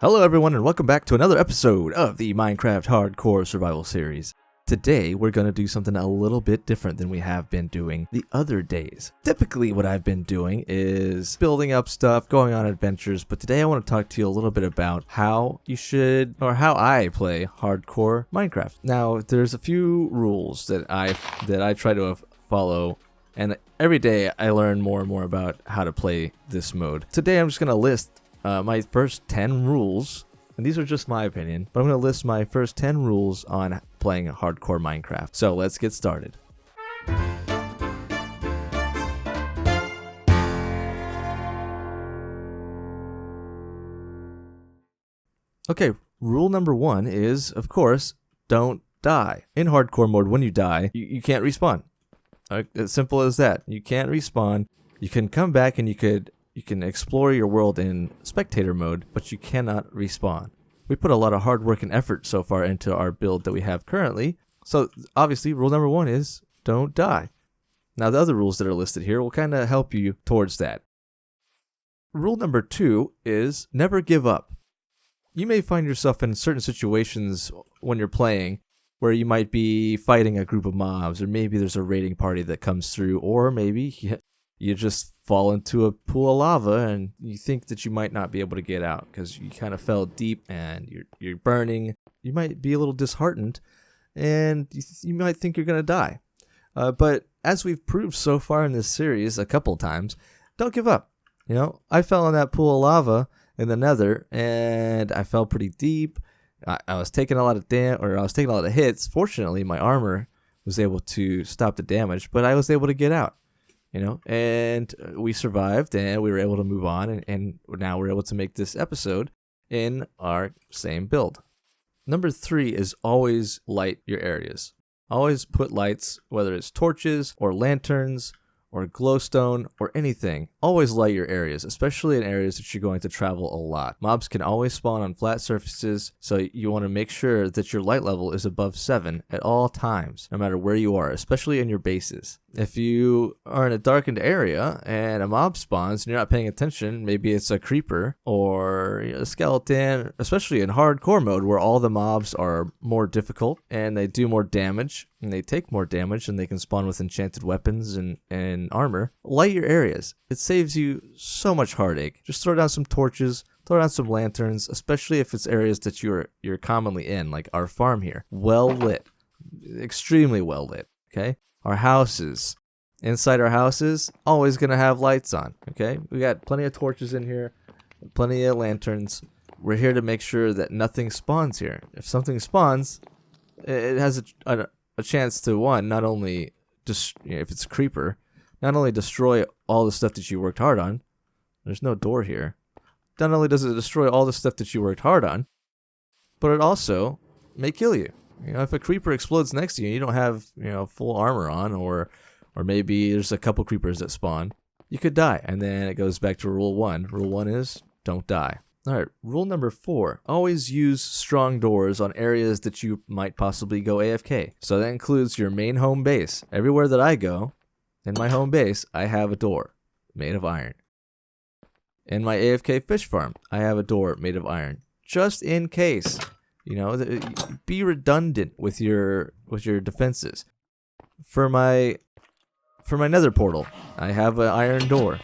Hello everyone and welcome back to another episode of the Minecraft Hardcore Survival Series. Today we're going to do something a little bit different than we have been doing the other days. Typically what I've been doing is building up stuff, going on adventures, but today I want to talk to you a little bit about how you should, or how I play hardcore Minecraft. Now there's a few rules that I try to follow, and every day I learn more and more about how to play this mode. Today I'm just going to list my first 10 rules, and these are just my opinion, but I'm going to list my first 10 rules on playing hardcore Minecraft. So let's get started. Okay, rule number 1 is, of course, don't die. In hardcore mode, when you die, you can't respawn. As simple as that. You can't respawn. You can come back and you can explore your world in spectator mode, but you cannot respawn. We put a lot of hard work and effort so far into our build that we have currently, so obviously rule number 1 is don't die. Now the other rules that are listed here will kind of help you towards that. Rule number 2 is never give up. You may find yourself in certain situations when you're playing where you might be fighting a group of mobs, or maybe there's a raiding party that comes through, or maybe you just fall into a pool of lava and you think that you might not be able to get out because you kind of fell deep and you're burning. You might be a little disheartened and you might think you're going to die. But as we've proved so far in this series a couple times, don't give up. You know, I fell in that pool of lava in the nether and I fell pretty deep. I was taking a lot of hits. Fortunately, my armor was able to stop the damage, but I was able to get out. You know, and we survived and we were able to move on, and now we're able to make this episode in our same build. Number 3 is always light your areas. Always put lights, whether it's torches or lanterns or glowstone or anything. Always light your areas, especially in areas that you're going to travel a lot. Mobs can always spawn on flat surfaces, so you want to make sure that your light level is above 7 at all times, no matter where you are, especially in your bases. If you are in a darkened area and a mob spawns and you're not paying attention, maybe it's a creeper or a skeleton, especially in hardcore mode where all the mobs are more difficult and they do more damage and they take more damage and they can spawn with enchanted weapons and armor. Light your areas. It saves you so much heartache. Just throw down some torches, throw down some lanterns, especially if it's areas that you're commonly in, like our farm here. Well lit. Extremely well lit, okay? Our houses. Inside our houses, always going to have lights on, okay? We got plenty of torches in here, plenty of lanterns. We're here to make sure that nothing spawns here. If something spawns, it has a chance to, one, not only, if it's a creeper, not only destroy all the stuff that you worked hard on. There's no door here. Not only does it destroy all the stuff that you worked hard on, but it also may kill you. You know, if a creeper explodes next to you and you don't have, full armor on, or maybe there's a couple creepers that spawn, you could die. And then it goes back to rule 1. Rule 1 is don't die. All right, rule number 4, always use strong doors on areas that you might possibly go AFK. So that includes your main home base. Everywhere that I go, in my home base, I have a door made of iron. In my AFK fish farm, I have a door made of iron, just in case. You know, be redundant with your defenses. For my nether portal, I have an iron door.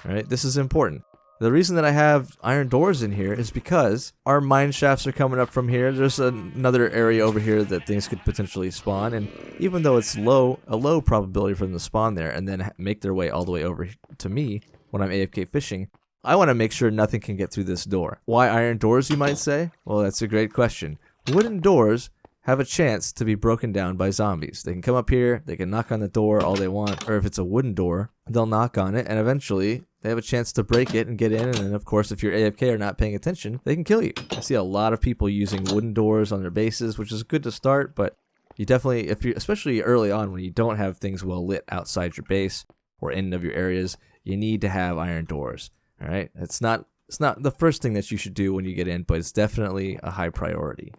All right, this is important. The reason that I have iron doors in here is because our mine shafts are coming up from here. There's another area over here that things could potentially spawn, and even though it's a low probability for them to spawn there and then make their way all the way over to me when I'm AFK fishing, I want to make sure nothing can get through this door. Why iron doors, you might say? Well, that's a great question. Wooden doors have a chance to be broken down by zombies. They can come up here, they can knock on the door all they want, or if it's a wooden door, they'll knock on it, and eventually they have a chance to break it and get in, and then of course if you're AFK or not paying attention, they can kill you. I see a lot of people using wooden doors on their bases, which is good to start, but you definitely, especially early on when you don't have things well lit outside your base or in of your areas, you need to have iron doors. All right, it's not the first thing that you should do when you get in, but it's definitely a high priority.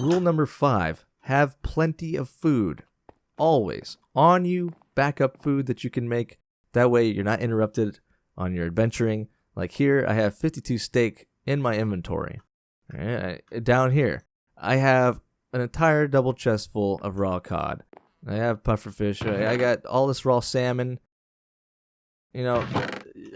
Rule number 5, have plenty of food. Always on you, backup food that you can make. That way you're not interrupted on your adventuring. Like here, I have 52 steak in my inventory. All right, down here, I have an entire double chest full of raw cod. I have pufferfish. I got all this raw salmon. You know,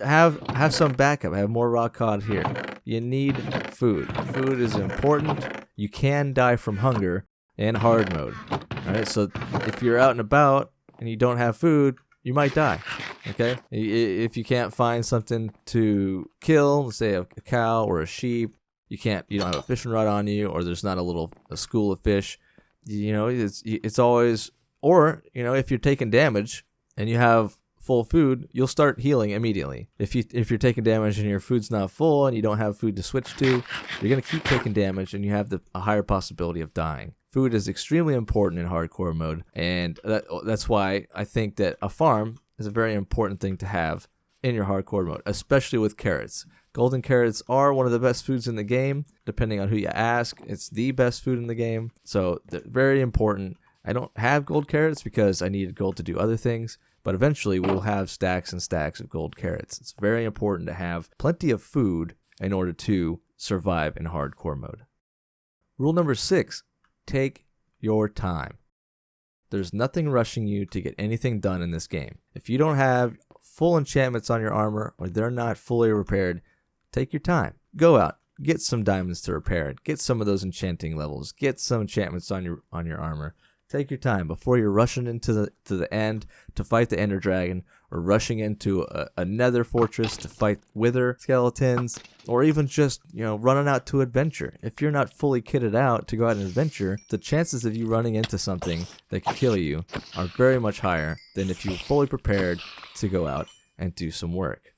have some backup. Have more raw cod here. You need food. Food is important. You can die from hunger in hard mode. All right, so if you're out and about and you don't have food, you might die. Okay, if you can't find something to kill, let's say a cow or a sheep, you don't have a fishing rod on you, or there's not a school of fish. You know, it's always, or you know, if you're taking damage and you have full food, you'll start healing immediately. If you're taking damage and your food's not full and you don't have food to switch to, you're gonna keep taking damage and you have a higher possibility of dying. Food is extremely important in hardcore mode, and that's why I think that a farm is a very important thing to have in your hardcore mode, especially with carrots. Golden carrots are one of the best foods in the game, depending on who you ask. It's the best food in the game, so they're very important. I don't have gold carrots because I needed gold to do other things, but eventually we'll have stacks and stacks of gold carrots. It's very important to have plenty of food in order to survive in hardcore mode. Rule number 6, take your time. There's nothing rushing you to get anything done in this game. If you don't have full enchantments on your armor or they're not fully repaired, take your time. Go out, get some diamonds to repair it. Get some of those enchanting levels. Get some enchantments on your armor. Take your time before you're rushing into the end to fight the Ender Dragon, or rushing into a nether fortress to fight wither skeletons, or even just, you know, running out to adventure. If you're not fully kitted out to go out and adventure, the chances of you running into something that could kill you are very much higher than if you're fully prepared to go out and do some work.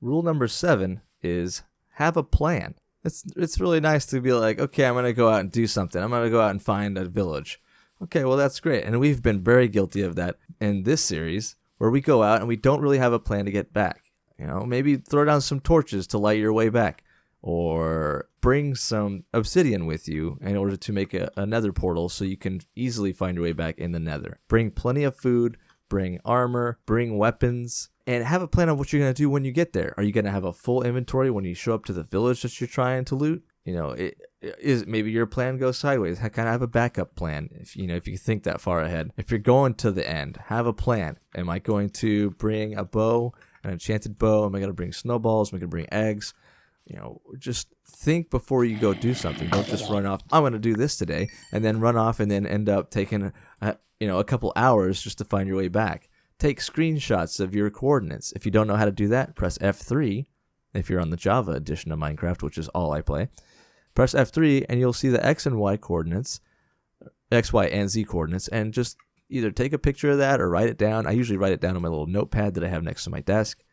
Rule number 7 is have a plan. It's really nice to be like, okay, I'm going to go out and do something. I'm going to go out and find a village. Okay, well, that's great. And we've been very guilty of that in this series, where we go out and we don't really have a plan to get back. You know, maybe throw down some torches to light your way back, or bring some obsidian with you in order to make a nether portal so you can easily find your way back in the nether. Bring plenty of food, bring armor, bring weapons, and have a plan of what you're going to do when you get there. Are you going to have a full inventory when you show up to the village that you're trying to loot? You know, maybe your plan goes sideways. Kind of have a backup plan if you think that far ahead. If you're going to the end, have a plan. Am I going to bring a bow, an enchanted bow? Am I going to bring snowballs? Am I going to bring eggs? You know, just think before you go do something. Don't just run off. I'm going to do this today, and then run off and then end up taking a couple hours just to find your way back. Take screenshots of your coordinates. If you don't know how to do that, press F3. If you're on the Java edition of Minecraft, which is all I play, press F3 and you'll see the X and Y coordinates, X, Y, and Z coordinates, and just either take a picture of that or write it down. I usually write it down on my little notepad that I have next to my desk,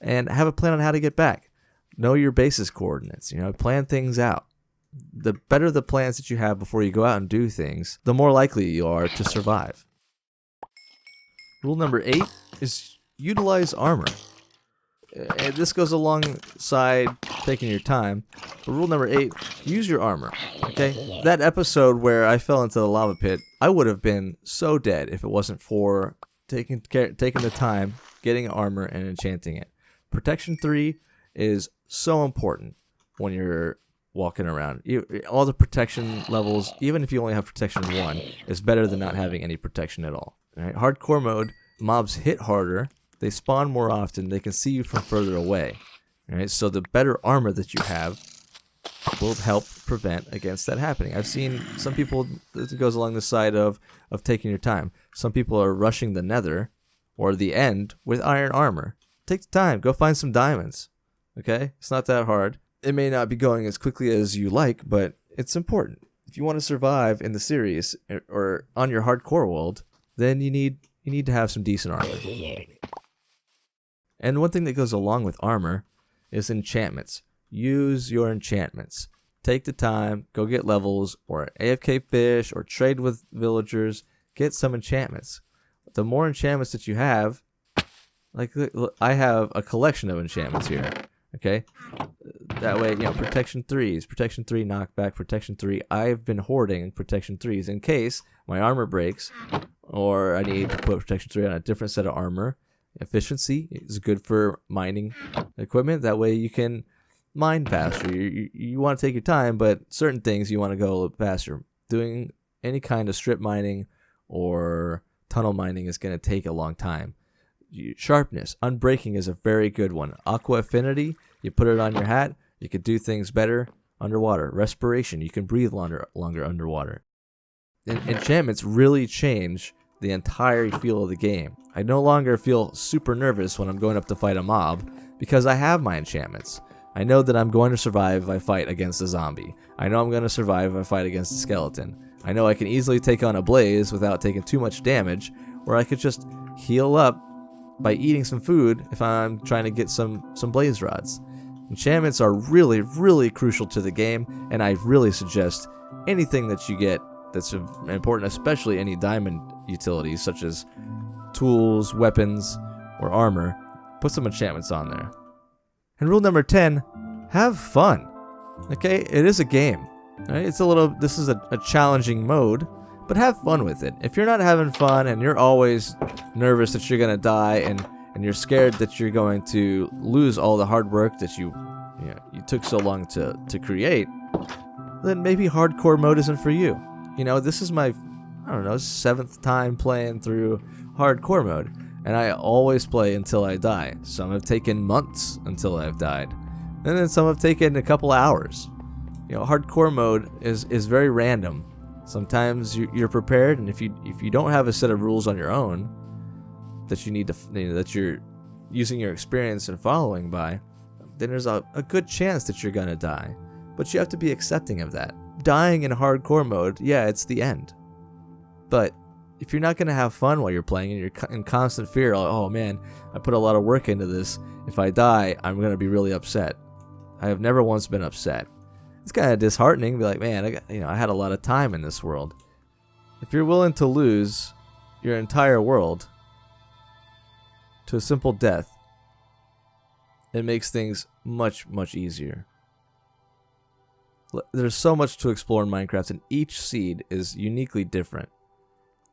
and have a plan on how to get back. Know your basis coordinates, plan things out. The better the plans that you have before you go out and do things, the more likely you are to survive. Rule number 8 is utilize armor. And this goes alongside taking your time. But rule number 8, use your armor. Okay? That episode where I fell into the lava pit, I would have been so dead if it wasn't for taking the time, getting armor, and enchanting it. Protection 3 is so important when you're walking around. All the protection levels, even if you only have protection 1, is better than not having any protection at all. Right? Hardcore mode, mobs hit harder. They spawn more often. They can see you from further away. Right? So the better armor that you have will help prevent against that happening. I've seen some people, it goes along the side of taking your time. Some people are rushing the nether or the end with iron armor. Take the time. Go find some diamonds. Okay? It's not that hard. It may not be going as quickly as you like, but it's important. If you want to survive in the series or on your hardcore world, then you need to have some decent armor. And one thing that goes along with armor is enchantments. Use your enchantments. Take the time, go get levels, or AFK fish, or trade with villagers. Get some enchantments. The more enchantments that you have, like I have a collection of enchantments here. Okay, that way, protection 3s, protection 3 knockback, protection 3. I've been hoarding protection 3s in case my armor breaks, or I need to put protection 3 on a different set of armor. Efficiency is good for mining equipment. That way you can mine faster. You want to take your time, but certain things you want to go a little faster. Doing any kind of strip mining or tunnel mining is going to take a long time. Sharpness, unbreaking is a very good one. Aqua affinity, you put it on your hat, you can do things better underwater. Respiration, you can breathe longer underwater. Enchantments really change the entire feel of the game. I no longer feel super nervous when I'm going up to fight a mob because I have my enchantments. I know that I'm going to survive if I fight against a zombie. I know I'm going to survive if I fight against a skeleton. I know I can easily take on a blaze without taking too much damage, or I could just heal up by eating some food if I'm trying to get some blaze rods. Enchantments are really, really crucial to the game, and I really suggest anything that you get that's important, especially any diamond utilities such as tools, weapons, or armor, put some enchantments on there. And rule number 10, have fun. Okay, it is a game. Right? This is a challenging mode, but have fun with it. If you're not having fun and you're always nervous that you're gonna die and you're scared that you're going to lose all the hard work that you took so long to create, then maybe hardcore mode isn't for you. This is my, 7th time playing through hardcore mode, and I always play until I die. Some have taken months until I've died, and then some have taken a couple hours. Hardcore mode is very random. Sometimes you're prepared, and if you don't have a set of rules on your own that you need to that you're using your experience and following by, then there's a good chance that you're gonna die. But you have to be accepting of that. Dying in hardcore mode, yeah, it's the end. But if you're not gonna have fun while you're playing and you're in constant fear, like, oh man, I put a lot of work into this. If I die, I'm gonna be really upset. I have never once been upset. It's kind of disheartening. Be like, man, I had a lot of time in this world. If you're willing to lose your entire world to a simple death, it makes things much, much easier. There's so much to explore in Minecraft, and each seed is uniquely different.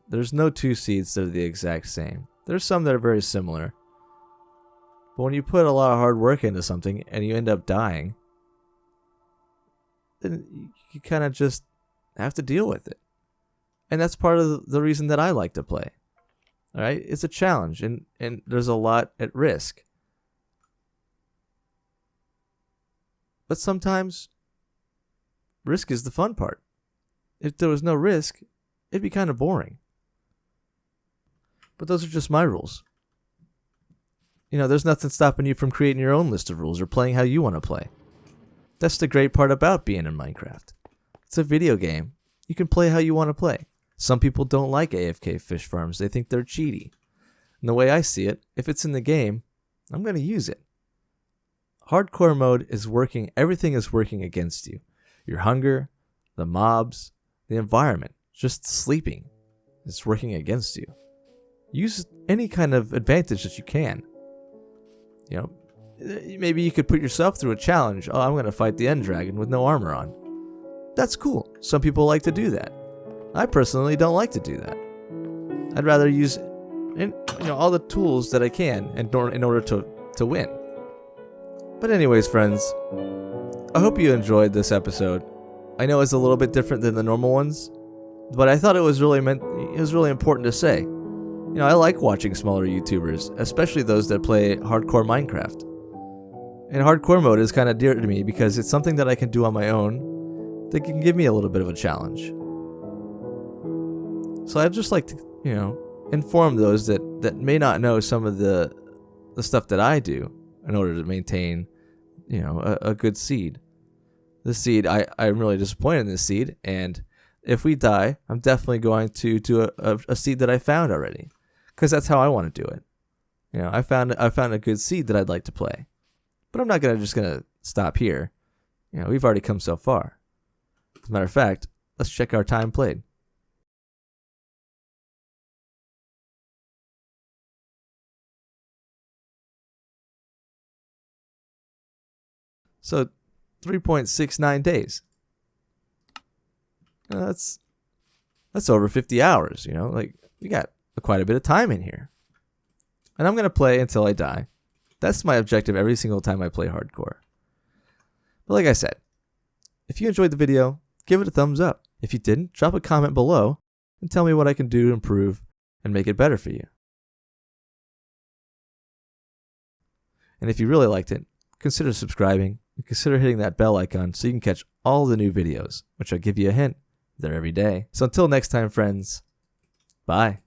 There's no two seeds that are the exact same. There's some that are very similar. But when you put a lot of hard work into something and you end up dying, then you kind of just have to deal with it. And that's part of the reason that I like to play. All right? It's a challenge, and there's a lot at risk. But sometimes risk is the fun part. If there was no risk, it'd be kind of boring. But those are just my rules. There's nothing stopping you from creating your own list of rules or playing how you want to play. That's the great part about being in Minecraft. It's a video game. You can play how you want to play. Some people don't like AFK fish farms. They think they're cheaty. And the way I see it, if it's in the game, I'm going to use it. Hardcore mode is working. Everything is working against you. Your hunger, the mobs, the environment, just sleeping is working against you. Use any kind of advantage that you can. Maybe you could put yourself through a challenge. Oh, I'm going to fight the end dragon with no armor on. That's cool. Some people like to do that. I personally don't like to do that. I'd rather use all the tools that I can in order to win. But anyways, friends, I hope you enjoyed this episode. I know it's a little bit different than the normal ones, but I thought it was really important to say. I like watching smaller YouTubers, especially those that play hardcore Minecraft. And hardcore mode is kind of dear to me because it's something that I can do on my own that can give me a little bit of a challenge. So I'd just like to, inform those that may not know some of the stuff that I do in order to maintain, a good seed. This seed, I'm really disappointed in this seed, and if we die, I'm definitely going to do a seed that I found already, because that's how I want to do it. I found a good seed that I'd like to play. But I'm not just gonna stop here. We've already come so far. As a matter of fact, let's check our time played. So, 3.69 days. That's over 50 hours. We got quite a bit of time in here. And I'm gonna play until I die. That's my objective every single time I play hardcore. But like I said, if you enjoyed the video, give it a thumbs up. If you didn't, drop a comment below and tell me what I can do to improve and make it better for you. And if you really liked it, consider subscribing and consider hitting that bell icon so you can catch all the new videos, which I'll give you a hint, they're every day. So until next time, friends, bye.